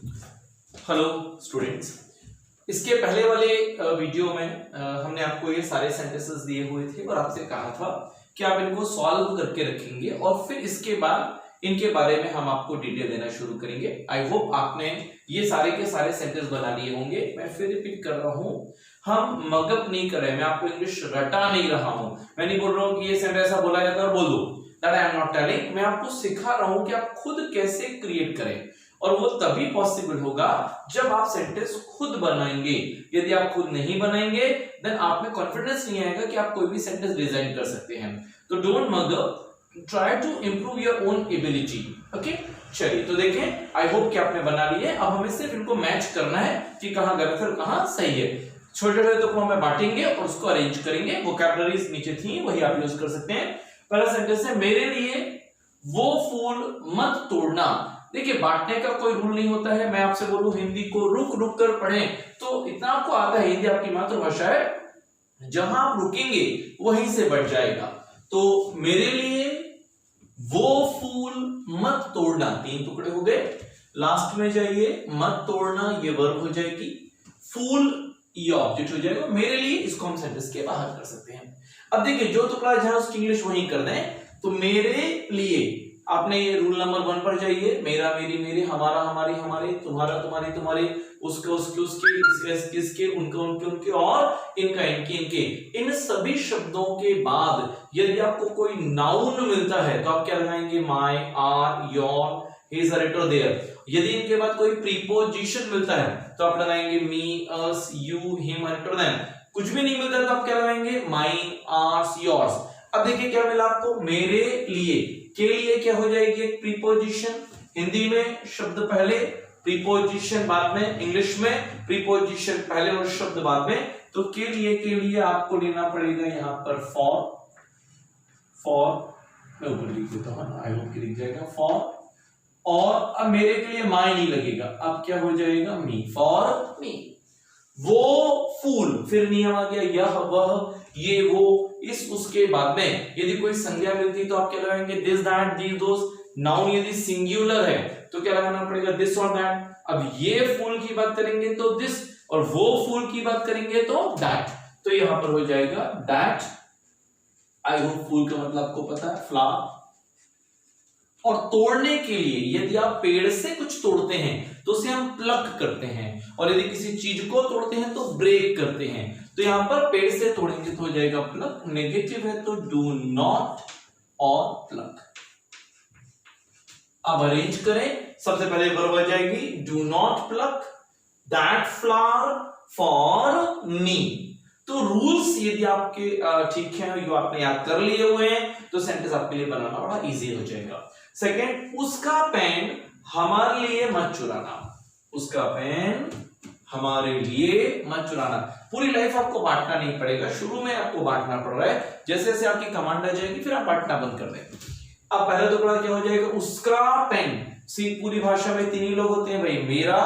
Hello students, इसके पहले वाले वीडियो में हमने आपको ये सारे सेंटेंसेस दिए हुए थे और आपसे कहा था कि आप इनको सॉल्व करके रखेंगे और फिर इसके बाद इनके बारे में हम आपको डिटेल देना शुरू करेंगे। आई होप आपने ये सारे के सारे सेंटेंस बना लिए होंगे। मैं फिर रिपीट कर रहा हूं, हम मगअप नहीं कर रहे, मैं आपको इंग्लिश रटा नहीं रहा हूं। मैं नहीं बोल रहा हूं कि ये सेंटेंस ऐसा बोला जाता है और बोल दो, that I am not telling. मैं आपको सिखा रहा हूं कि आप खुद कैसे क्रिएट करें, और वो तभी पॉसिबल होगा जब आप सेंटेंस खुद बनाएंगे। यदि आप खुद नहीं बनाएंगे देन आप में कॉन्फिडेंस नहीं आएगा कि आप कोई भी सेंटेंस डिजाइन कर सकते हैं। तो don't mug up, try to improve your own ability. Okay, चलिए तो देखें, आई होप कि आपने बना लिए। अब हमें सिर्फ इनको मैच करना है कि कहां गलत है और कहां सही है। छोटे छोटे टुकड़ों में बांटेंगे और उसको अरेंज करेंगे। वोकैबुलरीज नीचे थी, वही आप यूज कर सकते हैं। पहला सेंटेंस है, मेरे लिए वो फूल मत तोड़ना। देखिए, बांटने का कोई रूल नहीं होता है। मैं आपसे बोलूं हिंदी को रुक रुक कर पढ़ें तो इतना आपको आता है, हिंदी आपकी मातृभाषा है, जहां आप रुकेंगे वहीं से बढ़ जाएगा। तो मेरे लिए वो फूल मत तोड़ना, 3 टुकड़े हो गए। लास्ट में जाइए, मत तोड़ना ये वर्ब हो जाएगी, फूल ये ऑब्जेक्ट हो जाएगा। मेरे लिए इसको हम सेंटेंस के बाहर कर सकते हैं। अब देखिए, जो टुकड़ा जहां उसकी इंग्लिश वहीं कर दें। तो मेरे लिए आपने ये रूल नंबर 1 पर जाइए, मेरा मेरी मेरे, हमारा हमारी हमारे, तुम्हारा तुम्हारी तुम्हारे, उसके उसके उसके, इसके इसके, उनका उनके उनके और इनका इनके इनके। इन सभी शब्दों के बाद यदि आपको कोई नाउन मिलता है तो आप क्या लगाएंगे? My, our, your, his, her, it और देयर। यदि इनके बाद कोई प्रीपोजिशन मिलता है तो आप लगाएंगे me, us, you, him, her, it और देम। कुछ भी नहीं मिलता तो आप क्या लगाएंगे? Mine, ours, yours. अब देखिए क्या मिला आपको, मेरे लिए। के लिए क्या हो जाएगी? एक प्रीपोजिशन। हिंदी में शब्द पहले, प्रीपोजिशन बाद में। इंग्लिश में प्रीपोजिशन पहले और शब्द बाद में। तो के लिए आपको लेना पड़ेगा यहां पर फॉर मैं ऊपर लिख देता हूं, आई होप कि लिख जाएगा फॉर। और अब मेरे के लिए माय नहीं लगेगा, अब क्या हो जाएगा? मी, फॉर मी। वो फूल, फिर नियम आ गया, यह वह ये वो, इस उसके बाद में यदि कोई संज्ञा मिलती तो आप क्या लगाएंगे? This, that, these, those. Noun यदि सिंगुलर है तो क्या लगाना पड़ेगा? दिस और दैट। अब ये फूल की बात करेंगे तो दिस, और वो फूल की बात करेंगे तो दैट। तो यहां पर हो जाएगा दैट। आई होप फूल का मतलब आपको पता है, फ्लावर। और तोड़ने के लिए यदि आप पेड़ से कुछ तोड़ते हैं तो उसे हम प्लक करते हैं, और यदि किसी चीज को तोड़ते हैं तो ब्रेक करते हैं। तो यहां पर पेड़ से तोड़ेंगे तो हो जाएगा प्लक, नेगेटिव है तो डू नॉट और प्लक। अब अरेंज करें, सबसे पहले वर्ब आ जाएगी do not plug that flower for me. तो रूल्स यदि आपके ठीक है, जो आपने याद कर लिए हुए हैं तो सेंटेंस आपके लिए बनाना बड़ा इजी हो जाएगा। सेकंड, उसका पेन हमारे लिए मत चुराना। उसका पेन हमारे लिए मत चुराना। पूरी लाइफ आपको बांटना नहीं पड़ेगा, शुरू में आपको बांटना पड़ रहा है। जैसे जैसे आपकी कमांड आ जाएगी फिर आप बांटना बंद कर दें। अब पहला टुकड़ा क्या हो जाएगा? उसका पेन। सी पूरी भाषा में 3 ही लोग होते हैं भाई, मेरा,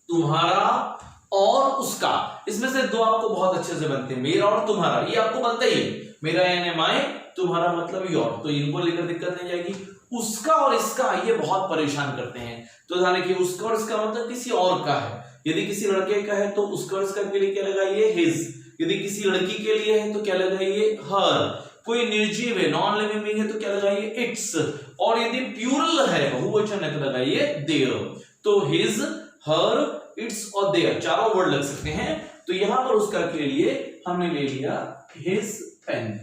तुम्हारा और उसका। इसमें से 2 आपको बहुत अच्छे से बनते हैं, मेरा और तुम्हारा, ये आपको बनता ही है। मेरा यानी माय, तुम्हारा मतलब योर, तो इनको लेकर दिक्कत नहीं जाएगी। उसका और इसका ये बहुत परेशान करते हैं। तो ध्यान रखिए, उसका और इसका मतलब किसी और का है। यदि किसी लड़के का है तो उसका और इसका के लिए क्या लगाइए? हिज। यदि किसी लड़की के लिए है तो क्या लगाइए? हर। कोई निर्जीव है, नॉन लिविंग बीइंग है तो क्या लगाइए? इट्स। और यदि प्लूरल है, बहुवचन है तो लगाइए देयर। तो हिज, हर, इट्स और देयर चारों वर्ड लग सकते हैं। तो यहां पर उसका के लिए हमने ले लिया हिज पेन,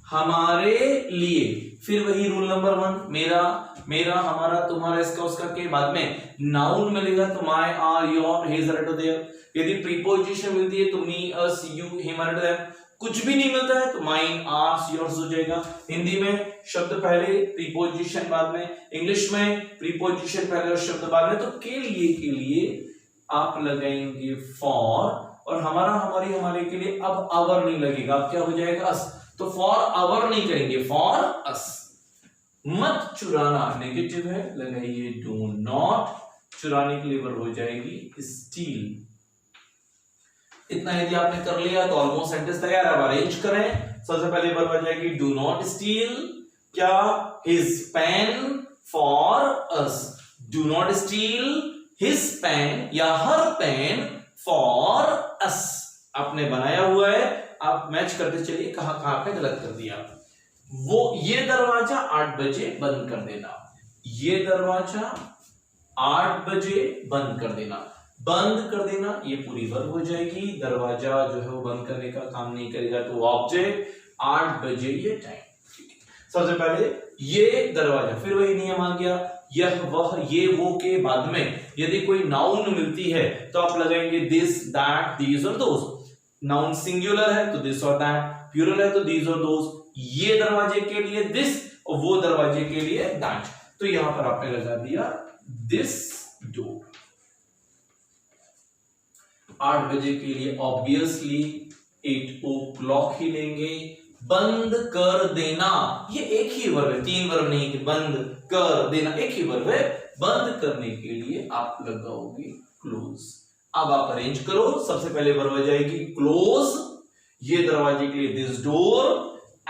हमारे लिए। फिर वही रूल नंबर 1, मेरा मेरा, हमारा, तुम्हारा, इसका उसका के बाद में नाउन मिलेगा तो my, our, your, his, her, their. यदि प्रीपोजिशन मिलती है तो me, us, you, him, her, their. कुछ भी नहीं मिलता है तो माइन, आर्स, योर्स हो जाएगा। हिंदी में शब्द पहले, प्रीपोजिशन बाद में। इंग्लिश में प्रीपोजिशन पहले और शब्द बाद में। तो के लिए आप लगाएंगे फॉर, और हमारा, हमारी, हमारे के लिए अब आवर नहीं लगेगा, अब क्या हो जाएगा? अस। तो फॉर आवर नहीं करेंगे, फॉर अस। मत चुराना नेगेटिव है, लगाइए डू नॉट। चुराने के लिए वर्ब हो जाएगी स्टील। इतना यदि आपने कर लिया तो ऑलमोस्ट सेंटेंस तैयार है। अब अरेंज करें। सबसे पहले वर्ब आ जाएगी डू नॉट स्टील, क्या? His pen for us. Do not steal his pen या हर पेन फॉर अस। आपने बनाया हुआ है, आप मैच करते चलिए कहां कहां पे गलत कर दिया। वो ये दरवाजा 8 बजे बंद कर देना, ये दरवाजा 8 बजे बंद कर देना। बंद कर देना ये पूरी वर्ब हो जाएगी, दरवाजा जो है वो बंद करने का काम नहीं करेगा तो ऑब्जेक्ट, 8 बजे ये टाइम। सबसे पहले ये दरवाजा, फिर वही नियम आ गया, यह वह ये वो के बाद में यदि कोई नाउन मिलती है तो आप लगाएंगे दिस दैट दीज और दोस। नाउन सिंगुलर है तो दिस और दैट, प्लूरल है तो दीज और दोस। ये दरवाजे के लिए दिस और वो दरवाजे के लिए दैट, तो यहां पर आपने लगा दिया दिस डोर। 8 बजे के लिए ऑब्वियसली 8 o'clock ही लेंगे। बंद कर देना ये एक ही वर्ब है, 3 वर्ब नहीं कि बंद कर देना, एक ही वर्ब है। बंद करने के लिए आप लगाओगे क्लोज। अब आप अरेंज करो, सबसे पहले वर्ब आ जाएगी क्लोज, ये दरवाजे के लिए this door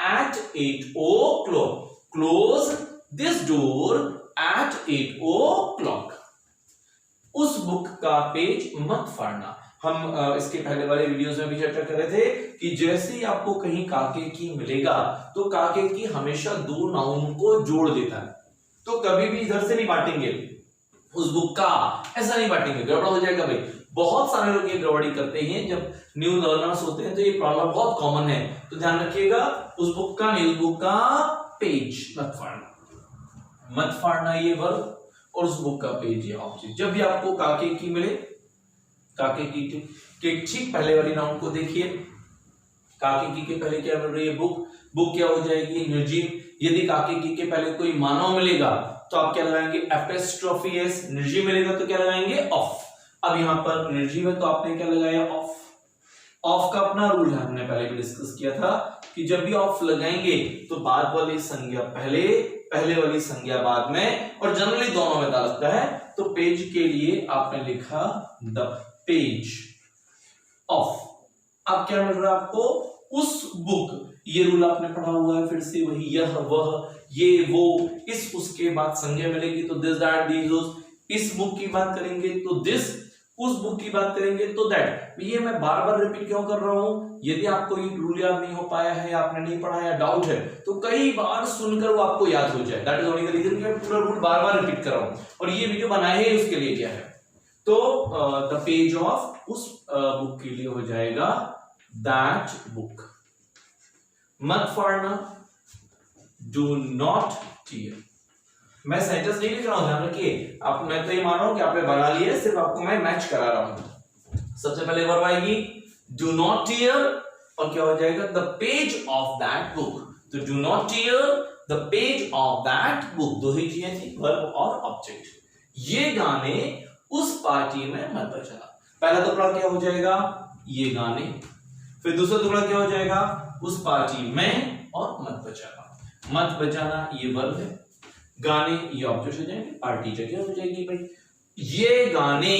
eight 8 o'clock, close this door eight 8 o'clock। उस बुक का पेज मत फाड़ना। हम इसके पहले वाले वीडियोस में भी चर्चा कर रहे थे कि जैसे ही आपको कहीं काके की मिलेगा तो काके की हमेशा 2 नाउन को जोड़ देता है, तो कभी भी इधर से नहीं बांटेंगे उस बुक का, ऐसा नहीं बांटेंगे, गड़बड़ हो जाएगा भाई। बहुत सारे लोग ये गड़बड़ी करते हैं, जब न्यू लर्नर्स होते हैं तो ये प्रॉब्लम बहुत कॉमन है, तो ध्यान रखिएगा उस बुक का नहीं, उस बुक का पेज मत फाड़ना, मत फाड़ना ये वर्ब, और उस बुक का पेज या ऑब्जेक्ट। जब भी आपको काके की मिले, काके की के ठीक पहले वाली नाउन को देखिए, काके की के पहले क्या मिल रही है बुक, बुक क्या हो जाएगी निर्जीव। यदि काके की के पहले कोई मानव मिलेगा तो आप क्या लगाएंगे एपोस्ट्रोफी एस, निर्जीव मिलेगा तो क्या लगाएंगे ऑफ। अब यहां पर निर्जीव है तो आपने क्या लगाया ऑफ। ऑफ का अपना रूल है, हमने पहले भी डिस्कस किया था कि जब भी ऑफ लगाएंगे तो बाद वाली संज्ञा पहले, पहले वाली संज्ञा बाद में, और जनरली दोनों में लगता है। तो पेज के लिए आपने लिखा द पेज ऑफ। अब क्या मिल रहा है आपको उस बुक, ये रूल आपने पढ़ा हुआ है, फिर से वही यह वह ये वो, इस उसके बाद संज्ञा मिलेगी तो दिस दैट दीज दोस। इस बुक की बात करेंगे तो दिस, उस बुक की बात करेंगे तो दैट। ये मैं बार बार रिपीट क्यों कर रहा हूं, यदि आपको ये रूल याद नहीं हो पाया है, आपने नहीं पढ़ा या डाउट है तो कई बार सुनकर वो आपको याद हो जाए। That is only the reason कि मैं पूरा रूल बार बार रिपीट कर रहा हूं, और ये वीडियो बनाया है उसके लिए क्या है। तो द पेज ऑफ उस बुक के लिए हो जाएगा दैट बुक। मत फाड़ना, डू नॉट टीयर। मैं सेंटेंस नहीं लिख रहा हूं, ध्यान रखिए आप, मैं तो ये मान रहा हूं कि आपने बना लिया, सिर्फ आपको मैं मैच करा रहा हूं। सबसे पहले वर्ब आएगी डू नॉट टीयर, और क्या हो जाएगा the page of that book. तो do not tear the page of that book, दो ही चीजें थी, वर्ब और ऑब्जेक्ट। ये गाने उस पार्टी में मत बजाना। पहला टुकड़ा क्या हो जाएगा ये गाने, फिर दूसरा टुकड़ा क्या हो जाएगा उस पार्टी में और मत बजाना। मत बजाना ये वर्ब है, गाने ये ऑब्जेक्ट हो जाएंगे, पार्टी जगह हो जाएगी भाई। ये गाने,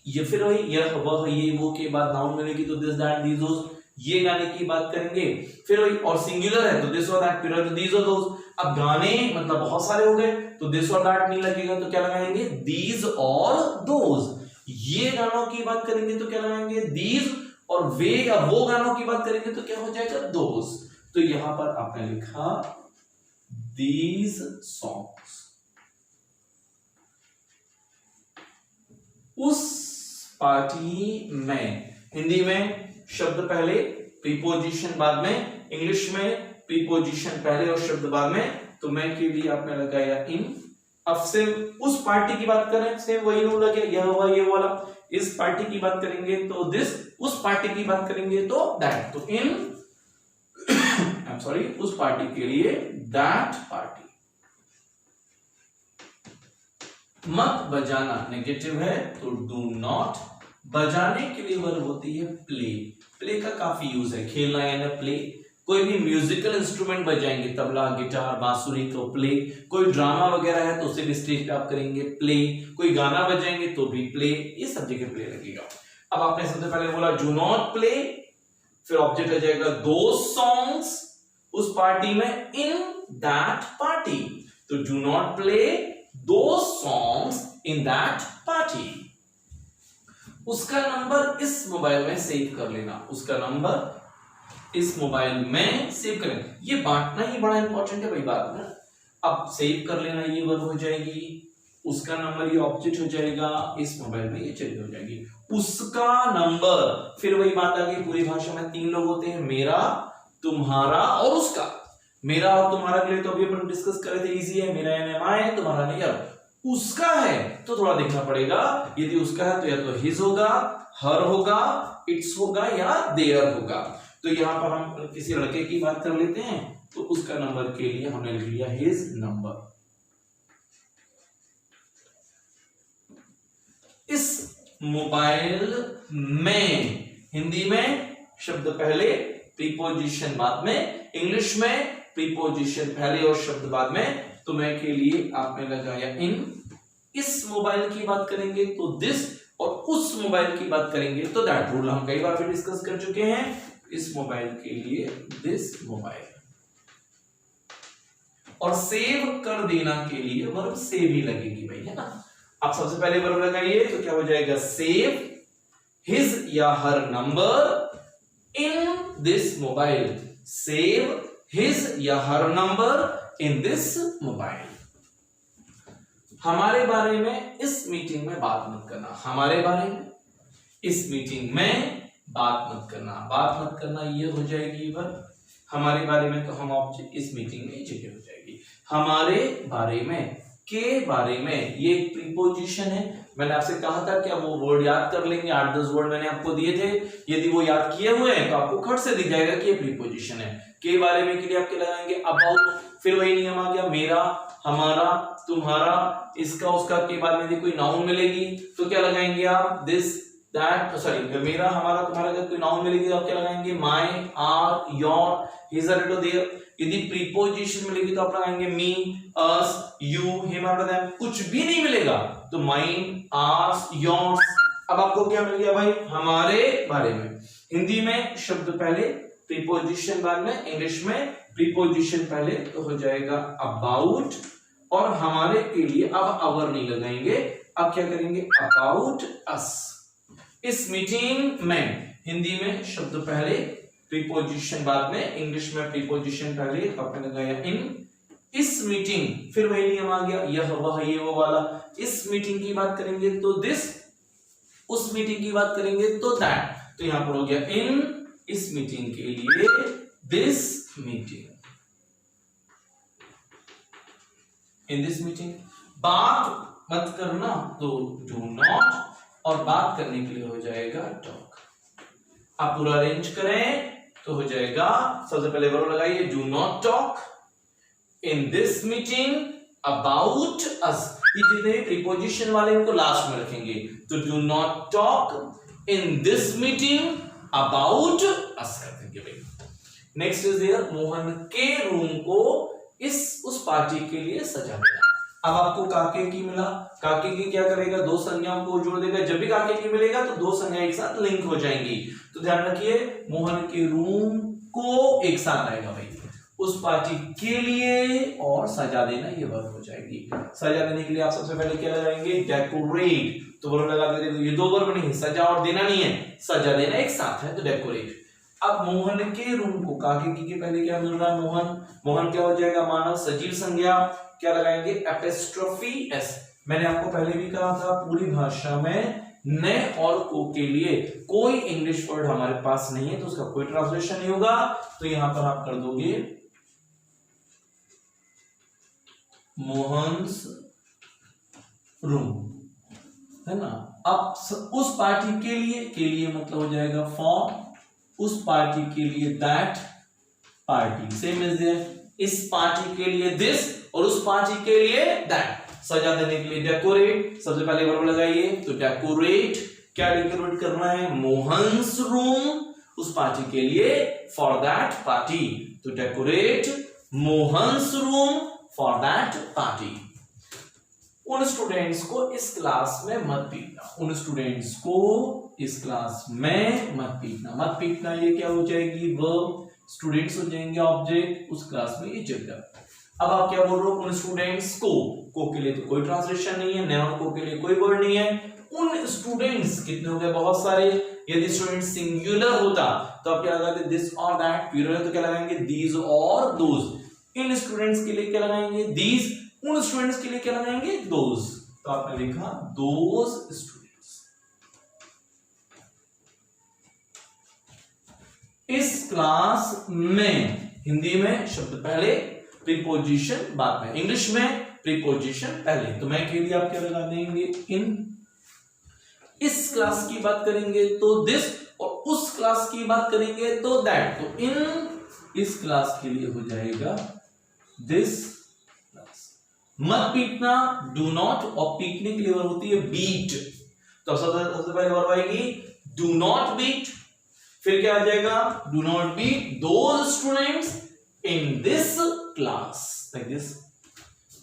ये फिर वही यह वह ये वो के बाद नाउन मिलेगी तो दिस दैट दीज दोस। ये गाने की बात करेंगे, फिर वही, और सिंगुलर है तो दिस और दैट, प्लूरल तो दीज और दोस। अब गाने मतलब बहुत सारे हो गए तो दिस और दैट नहीं लगेगा तो क्या लगाएंगे दीज और दोस। ये गानों की बात करेंगे तो क्या लगाएंगे दीज, और वे या वो गानों की बात करेंगे तो क्या हो जाएगा दोस। तो यहां पर आपने लिखा दीज सॉन्ग्स। उस पार्टी में, हिंदी में शब्द पहले प्रीपोजिशन बाद में, इंग्लिश में प्रीपोजिशन पहले और शब्द बाद में। तो मैं के लिए आपने लगाया इन। अब से उस पार्टी की बात करें, सेम वही रूल लगे, यह हुआ ये वाला। इस पार्टी की बात करेंगे तो दिस, उस पार्टी की बात करेंगे तो दैट। तो इन आई एम सॉरी, उस पार्टी के लिए दैट पार्टी। मत बजाना नेगेटिव है तो डू नॉट। बजाने के लिए वर्ब होती है प्ले। प्ले का काफी यूज है, खेलना यानी प्ले। कोई भी म्यूजिकल इंस्ट्रूमेंट बजाएंगे, तबला गिटार बांसुरी तो प्ले। कोई ड्रामा वगैरह है तो उसे भी स्टेज पे आप करेंगे प्ले। कोई गाना बजाएंगे तो भी प्ले, ये सब जगह प्ले लगेगा। अब आपने सबसे पहले बोला डू नॉट प्ले, फिर ऑब्जेक्ट आ जाएगा दोज सॉन्ग्स उस पार्टी में इन दैट पार्टी। तो do not play those songs in that party. उसका नंबर इस मोबाइल में सेव कर लेना, उसका नंबर इस मोबाइल में सेव कर लेना। ये बांटना ही बड़ा इंपॉर्टेंट है भाई बात में। अब सेव कर लेना ये वर्ब हो जाएगी, उसका नंबर ये ऑब्जेक्ट हो जाएगा, इस मोबाइल में ये चीज हो जाएगी। उसका नंबर, फिर वही बात आ गई, पूरी भाषा में 3 लोग होते हैं, मेरा, तुम्हारा और उसका। मेरा और तुम्हारा के लिए तो अभी अपन डिस्कस कर रहे थे, इजी है, मेरा यानी माय, तुम्हारा नहीं। अब उसका है तो थोड़ा देखना पड़ेगा, यदि उसका है तो या तो हिज होगा, हर होगा, इट्स होगा या देयर होगा। तो यहां पर हम किसी लड़के की बात कर लेते हैं, तो उसका नंबर के लिए हमने लिख लिया हिज नंबर। इस मोबाइल में, हिंदी में शब्द पहले, प्रीपोजिशन बाद में, इंग्लिश में प्रीपोजिशन पहले और शब्द बाद में। तो मैं के लिए आपने लगाया इन। इस मोबाइल की बात करेंगे तो दिस, और उस मोबाइल की बात करेंगे तो दैट। रूल हम कई बार भी डिस्कस कर चुके हैं। इस मोबाइल के लिए दिस मोबाइल, और सेव कर देना के लिए वर्ब सेव ही लगेगी भाई, है ना। आप सबसे पहले वर्ब लगाइए तो क्या हो जाएगा, सेव हिज या her number in this mobile. Save his या her number in this mobile. हमारे बारे में इस मीटिंग में बात मत करना, हमारे बारे में इस मीटिंग में बात मत करना। बात मत करना ये हो जाएगी वर्ब। हमारे बारे में तो हम ऑब्जेक्ट, इस मीटिंग में जगह हो जाएगी। हमारे बारे में, के बारे में, ये एक प्रीपोजिशन है। मैंने आपसे कहा था कि आप वो वर्ड याद कर लेंगे, 8-10 वर्ड मैंने आपको दिए थे। यदि वो याद किए हुए हैं तो आपको खट से दिख जाएगा कि ये प्रीपोजिशन है। के बारे में के लिए आपके लगाएंगे अबाउट, फिर वही नियम आ गया, मेरा, हमारा, तुम्हारा, इसका, उसका। के बाद में यदि कोई नाउन मिलेगी तो क्या लगाएंगे आप, दिस, दैट, सॉरी, मेरा, हमारा, तुम्हारा। अगर कोई नाउन मिलेगी तो आप क्या लगाएंगे, my, our, your, his, her, their. यदि प्रीपोजिशन मिलेगी तो आप लगाएंगे me, us, you, him, her, them. कुछ भी नहीं मिलेगा तो माइन, आर्स, योर्स। अब आपको क्या मिल गया भाई, हमारे बारे में। हिंदी में शब्द पहले, प्रीपोजिशन बाद में, इंग्लिश में प्रीपोजिशन पहले, तो हो जाएगा अबाउट। और हमारे के लिए अब अवर नहीं लगाएंगे, अब क्या करेंगे, अबाउट अस। इस मीटिंग में, हिंदी में शब्द पहले, प्रीपोजिशन बाद में, इंग्लिश में प्रीपोजिशन पहले, आपने लगाया इन। इस मीटिंग, फिर वही नियम आ गया, यह, वह, ये, वो वाला। इस मीटिंग की बात करेंगे तो दिस, उस मीटिंग की बात करेंगे तो दैट। तो यहां पर हो गया इन, इस मीटिंग के लिए, this meeting, in this meeting. बात मत करना तो डू नॉट, और बात करने के लिए हो जाएगा टॉक। आप पूरा अरेंज करें तो हो जाएगा, सबसे पहले वर्ब लगाइए, do not talk in this meeting about us. ये जितने प्रीपोजिशन वाले इनको लास्ट में रखेंगे, तो do not talk in this meeting about us कर देंगे भाई। नेक्स्ट इज देयर, मोहन के रूम को उस पार्टी के लिए सजा देना। अब आपको काके की मिला, काके की क्या करेगा, दो संज्ञाओं को जोड़ देगा। जब भी काके की मिलेगा तो दो संज्ञा एक साथ लिंक हो जाएंगी। तो ध्यान रखिए, मोहन के रूम को एक साथ आएगा भाई, उस पार्टी के लिए, और सजा देना ये वर्ब हो जाएगी। सजा देने के लिए आप सबसे पहले क्या लगाएंगे, डेकोरेट। तो वर्ब लगा देते, ये दो वर्ब नहीं, सजा और देना नहीं है, सजा देना एक साथ है, तो डेकोरेट। अब मोहन के रूम को, काके की के पहले क्या मिल रहा है, मोहन। मोहन क्या हो जाएगा, मानव सजीव संज्ञा, क्या लगाएंगे, एपिस्ट्रोफी एस। मैंने आपको पहले भी कहा था, पूरी भाषा में ने और को के लिए कोई इंग्लिश वर्ड हमारे पास नहीं है, तो उसका कोई ट्रांसलेशन नहीं होगा। तो यहां पर आप कर दोगे मोहन्स रूम, है ना। अब उस पार्टी के लिए मतलब हो जाएगा फॉर, उस पार्टी के लिए that party, same is there. इस पार्टी के लिए दिस, और उस पार्टी के लिए दैट। सजा देने के लिए डेकोरेट, सबसे पहले वर्ब लगाइए, तो डेकोरेट। क्या डेकोरेट करना है, मोहन्स रूम, उस पार्टी के लिए, फॉर दैट पार्टी। तो decorate Mohan's room for that party. उन स्टूडेंट्स को इस क्लास में मत पीटना, उन स्टूडेंट्स को इस क्लास में मत पीटना। मत पीटना ये क्या हो जाएगी, वर्ब, स्टूडेंट्स हो जाएंगे ऑब्जेक्ट, उस क्लास में ये जगह। अब आप क्या बोल रहे हो, उन स्टूडेंट्स को के लिए तो कोई ट्रांसलेशन नहीं है, नॉन को के लिए कोई वर्ड नहीं है, उन स्टूडेंट्स कितने हो गए, बहुत सारे। यदि स्टूडेंट सिंगुलर होता तो आप क्या लगाते, दिस और दैट, प्लूरल है तो क्या लगाएंगे, दीज और दोज। इन स्टूडेंट्स के लिए क्या लगाएंगे, दीज, उन स्टूडेंट्स के लिए क्या लगाएंगे, दोज। तो आपने लिखा दोज स्टूडेंट्स। इस क्लास में, हिंदी में शब्द पहले, प्रीपोजिशन बाद में, इंग्लिश में प्रीपोजिशन पहले। तो मैं के लिए आप क्या लगा देंगे, इन। इस क्लास की बात करेंगे तो दिस, और उस क्लास की बात करेंगे तो दैट। तो इन, इस क्लास के लिए हो जाएगा दिस क्लास। मत पीटना, डू नॉट, और पीटने के लिए वर्ब होती है बीट। तो सबसे पहले वर्ब आएगी डू नॉट बीट, फिर क्या आ जाएगा, do not beat those students in this class, like this.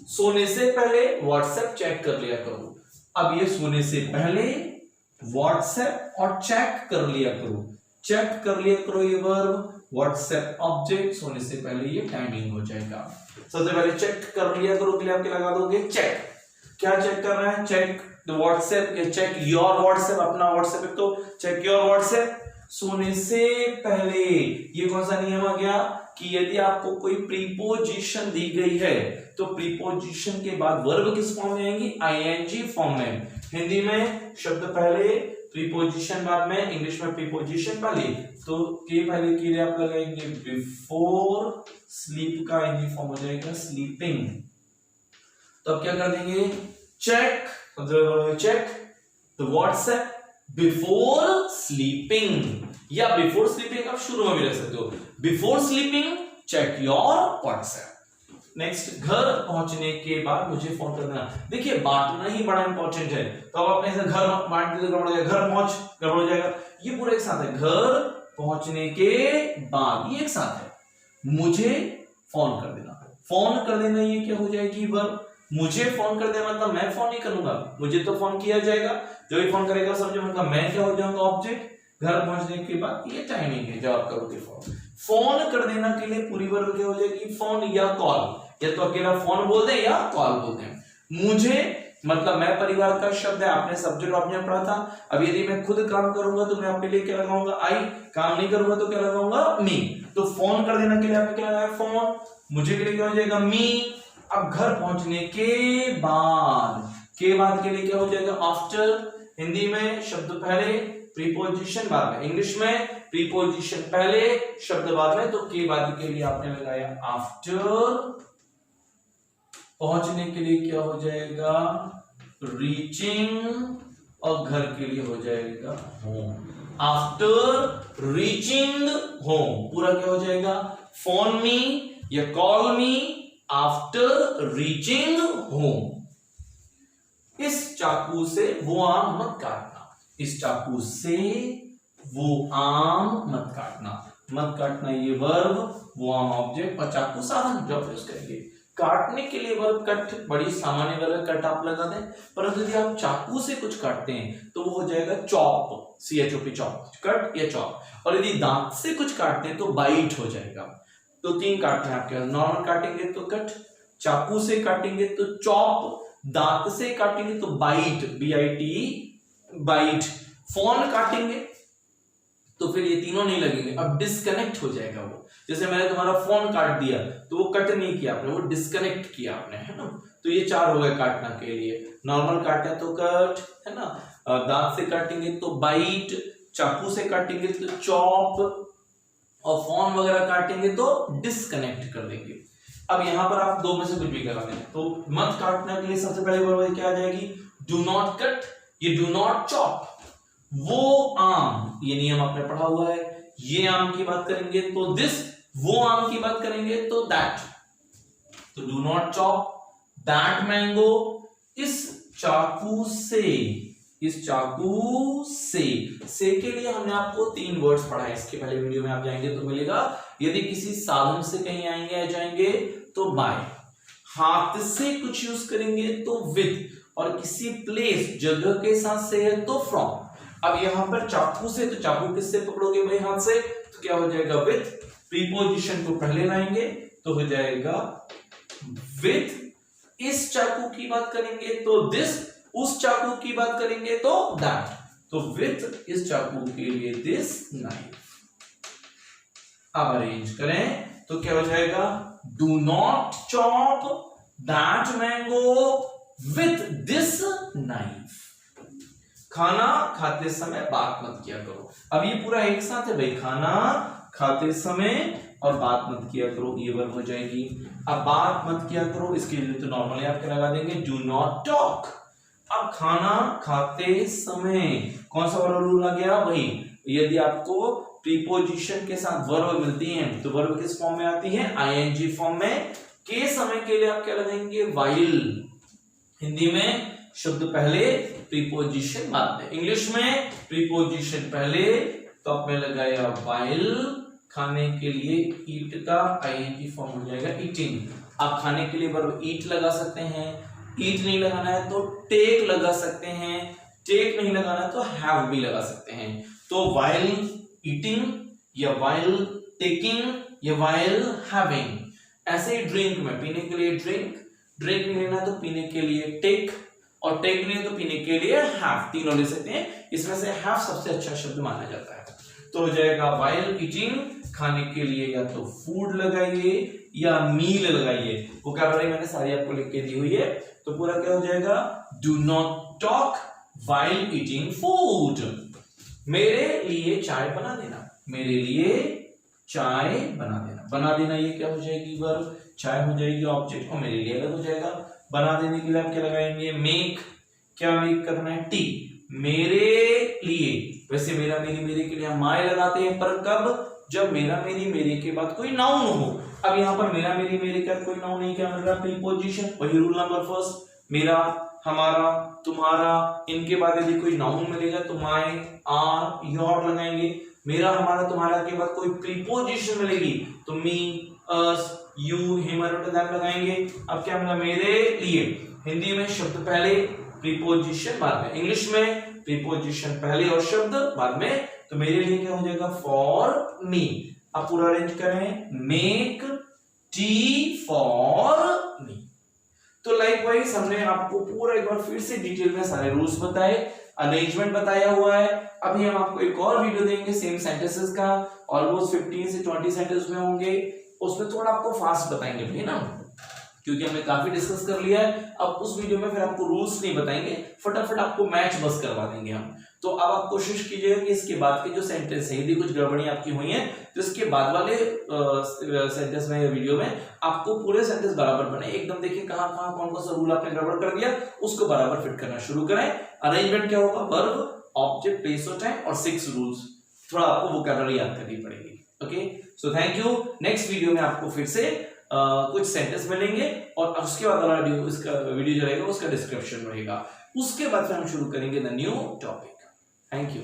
सोने से पहले व्हाट्सएप चेक कर लिया करो। अब ये सोने से पहले व्हाट्सएप और चेक कर लिया करो, चेक कर लिया करो ये वर्ब, व्हाट्सएप ऑब्जेक्ट, सोने से पहले ये टाइमिंग हो जाएगा। सबसे पहले चेक कर लिया करो के लिए आप क्या लगा दोगे, चेक। क्या चेक कर रहा है, चेक द व्हाट्सएप, या चेक योर व्हाट्सएप, अपना व्हाट्सएप है तो चेक योर व्हाट्सएप। सोने से पहले ये कौन सा नियम आ गया कि यदि आपको कोई प्रीपोजिशन दी गई है तो प्रीपोजिशन के बाद वर्ब किस फॉर्म में आएंगी, आईएनजी फॉर्म में। हिंदी में शब्द पहले, प्रीपोजिशन बाद में, इंग्लिश में प्रीपोजिशन पहले। तो के पहले के लिए आप लगाएंगे बिफोर, स्लीप का आईएनजी फॉर्म हो जाएगा स्लीपिंग। तो अब क्या कर देंगे, check, check the WhatsApp before sleeping, या बिफोर स्लीपिंग आप शुरू में भी रख सकते हो, before sleeping check your WhatsApp. Next, घर पहुंचने के बाद मुझे फोन कर देना। देखिए बांटना ही बड़ा इंपॉर्टेंट है, तो अब आपने घर बांट दिया तो गड़बड़ हो जाएगा, घर पहुंच गड़बड़ हो जाएगा। ये पूरा एक साथ है, घर पहुंचने के बाद, ये एक साथ है, मुझे फोन कर देना। फोन कर देना ये क्या हो जाएगी वर्ब, मुझे फोन कर देना मतलब मैं फोन नहीं करूंगा, मुझे तो फोन किया जाएगा, जो भी फोन करेगा समझो मतलब मैं क्या हो जाऊंगा, ऑब्जेक्ट। घर पहुंचने के बाद ये टाइमिंग है जब आप करोगे फोन। फोन कर देना के लिए पूरी वर्ब क्या हो जाएगी, फोन या कॉल, या तो अकेला फोन बोल दे या कॉल बोल दे। मुझे मतलब मैं परिवार का शब्द है, आपने सब्जेक्ट आपने पढ़ा था। अब यदि मैं खुद काम करूंगा तो मैं आपके लिए क्या लगाऊंगा, आई। काम नहीं करूंगा तो क्या लगाऊंगा, मी। तो फोन कर देना के लिए आपने क्या लगाया, फोन। मुझे के लिए क्या हो जाएगा, मी। अब घर पहुंचने के बाद, के बाद के लिए क्या हो जाएगा, आफ्टर। हिंदी में शब्द पहले, प्रीपोजिशन बाद में, इंग्लिश में प्रीपोजिशन पहले, शब्द बाद में। तो के बाद के लिए आपने लगाया आफ्टर। पहुंचने के लिए क्या हो जाएगा, रीचिंग, और घर के लिए हो जाएगा होम। आफ्टर रीचिंग होम पूरा क्या हो जाएगा, फोन मी या call me after reaching home. इस चाकू से वो आम मत काटना, इस चाकू से वो आम मत काटना। मत काटना ये वर्ब, वो आम ऑब्जेक्ट, और चाकू साधन जो यूज करेंगे। काटने के लिए वर्ब कट बड़ी सामान्य वर्ब, कट आप लगा दें। परंतु यदि आप चाकू से कुछ काटते हैं तो वो हो जाएगा चॉप, CHOP, चॉप, कट या चॉप। और यदि दांत से कुछ काटते हैं तो बाइट हो जाएगा। तो तीन काटते हैं आपके, नॉर्मल काटेंगे तो कट, चाकू से काटेंगे तो चॉप, दांत से काटेंगे तो बाइट, BIT, बाइट। फोन काटेंगे तो फिर ये तीनों नहीं लगेंगे, अब डिस्कनेक्ट हो जाएगा वो। जैसे मैंने तुम्हारा फोन काट दिया तो वो कट नहीं किया आपने, वो डिस्कनेक्ट किया आपने, है ना। तो ये चार हो गए काटना के लिए। नॉर्मल काटे तो कट, है ना, दांत से काटेंगे तो बाइट, चाकू से काटेंगे तो चॉप, और फोन वगैरह काटेंगे तो डिस्कनेक्ट कर देंगे। अब यहां पर आप दो में से कुछ भी करा दें। तो मत काटने के लिए सबसे पहले वर्ब क्या आ जाएगी, डू नॉट कट, ये डू नॉट चॉप। वो आम, ये नियम आपने पढ़ा हुआ है, ये आम की बात करेंगे तो दिस, वो आम की बात करेंगे तो दैट। तो do not chop that mango, इस चाकू से, इस चाकू से के लिए हमने आपको तीन वर्ड्स पढ़ाए। इसके पहले वीडियो में आप जाएंगे तो मिलेगा। यदि किसी साधन से कहीं आएंगे या जाएंगे तो बाय, हाथ से कुछ यूज करेंगे तो विद, और किसी प्लेस जगह के साथ से है तो फ्रॉम। अब यहां पर चाकू से, तो चाकू किससे पकड़ोगे भाई, हाथ से, तो क्या हो जाएगा विद। प्रीपोजिशन को पहले लाएंगे तो हो जाएगा विथ इस चाकू की बात करेंगे तो दिस, उस चाकू की बात करेंगे तो दैट। तो विथ इस चाकू के लिए दिस नाइफ। अब अरेंज करें तो क्या हो जाएगा, do not chop that mango with this knife. खाना खाते समय बात मत किया करो। अब ये पूरा एक साथ है भाई, खाना खाते समय और बात मत किया करो, ये वर्ब हो जाएगी। अब बात मत किया करो, इसके लिए तो नॉर्मली आप क्या लगा देंगे, डू नॉट टॉक। अब खाना खाते समय कौन सा वर्ब रूल आ गया, वही यदि आपको प्रीपोजिशन के साथ वर्ब मिलती हैं तो वर्ब किस फॉर्म में आती है, आईएनजी फॉर्म में। के समय के लिए आप क्या लगाएंगे, व्हाइल। हिंदी में शब्द पहले, प्रीपोजिशन बाद में। इंग्लिश में प्रीपोजिशन पहले, तो आपने लगाया व्हाइल। खाने के लिए ईट का आईएनजी फॉर्म हो जाएगा ईटिंग। आप खाने के लिए वर्ब ईट लगा सकते हैं, ईट नहीं लगाना है तो टेक लगा सकते हैं, टेक नहीं लगाना है तो हैव भी लगा सकते हैं। तो व्हाइल ईटिंग या व्हाइल टेकिंग या व्हाइल हैविंग। ऐसे ही ड्रिंक में, पीने के लिए ड्रिंक, ड्रिंक नहीं लेना तो पीने के लिए टेक, और टेक नहीं तो पीने के लिए हैव, तीनों ले सकते हैं। इसमें से हैव सबसे अच्छा शब्द माना जाता है। तो हो जाएगा व्हाइल ईटिंग, खाने के लिए या तो फूड लगाइए या मील लगाइए। वोकैबुलरी मैंने सारी आपको लिख के दी हुई है। तो पूरा क्या हो जाएगा, do not talk while eating food. मेरे लिए चाय बना देना, मेरे लिए चाय बना देना। बना देना ये क्या हो जाएगी, वर्ब। चाय हो जाएगी ऑब्जेक्ट और मेरे लिए अलग हो जाएगा। बना देने के लिए आप क्या लगाएंगे, मेक। क्या मेक करना है, टी। मेरे लिए, वैसे मेरा मेरी मेरे के लिए हम माय लगाते हैं, पर कब, जब मेरा मेरी मेरे के बाद कोई नाउन हो। अब यहाँ पर मेरा मेरी मेरे के बाद कोई नाउन नहीं, क्या मिल रहा है, प्रीपोजिशन। वही रूल नंबर फर्स्ट, मेरा, हमारा, तुम्हारा, इनके बाद यदि कोई नाउन मिलेगा तो माय, आर, योर लगाएंगे। मेरा, हमारा, तुम्हारा के बाद कोई प्रीपोजिशन मिलेगी तो me, us, you, him, them लगाएंगे। अब क्या मिला, मेरे लिए। हिंदी में शब्द पहले, प्रीपोजिशन बाद में। इंग्लिश में प्रीपोजिशन पहले और शब्द बाद में। तो मेरे लिए क्या हो जाएगा, फॉर मी। अब पूरा अरेंज करें, मेक टी फॉर मी। तो लाइकवाइज हमने आपको पूरा एक बार फिर से डिटेल में सारे रूल्स बताए, अरेंजमेंट बताया हुआ है। अभी हम आपको एक और वीडियो देंगे सेम सेंटेंसेस का, ऑलमोस्ट 15 से 20 सेंटेंस में होंगे। उसमें थोड़ा आपको फास्ट बताएंगे भाई ना, क्योंकि हमने काफी डिस्कस कर लिया है। अब उस वीडियो में फिर आपको रूल्स नहीं बताएंगे, फटाफट आपको मैच बस करवा देंगे हम। तो अब आप कोशिश कीजिएगा कि इसके बाद के जो सेंटेंस है, यदि कुछ गड़बड़ियां आपकी हुई हैं तो इसके बाद वाले सेंटेंस में या वीडियो में आपको पूरे सेंटेंस बराबर बने, एकदम देखिए कहां कहां कौन कौन सा रूल आपने गड़बड़ कर दिया, उसको बराबर फिट करना शुरू करें। अरेंजमेंट क्या होगा, verb, object, place of time और 6 रूल्स। थोड़ा आपको वोकैबुलरी याद करनी पड़ेगी। Okay, so thank you. Next video में आपको फिर से कुछ सेंटेंस मिलेंगे और उसके बाद वाला वीडियो जो रहेगा उसका डिस्क्रिप्शन रहेगा। उसके बाद फिर हम शुरू करेंगे the new topic. Thank you.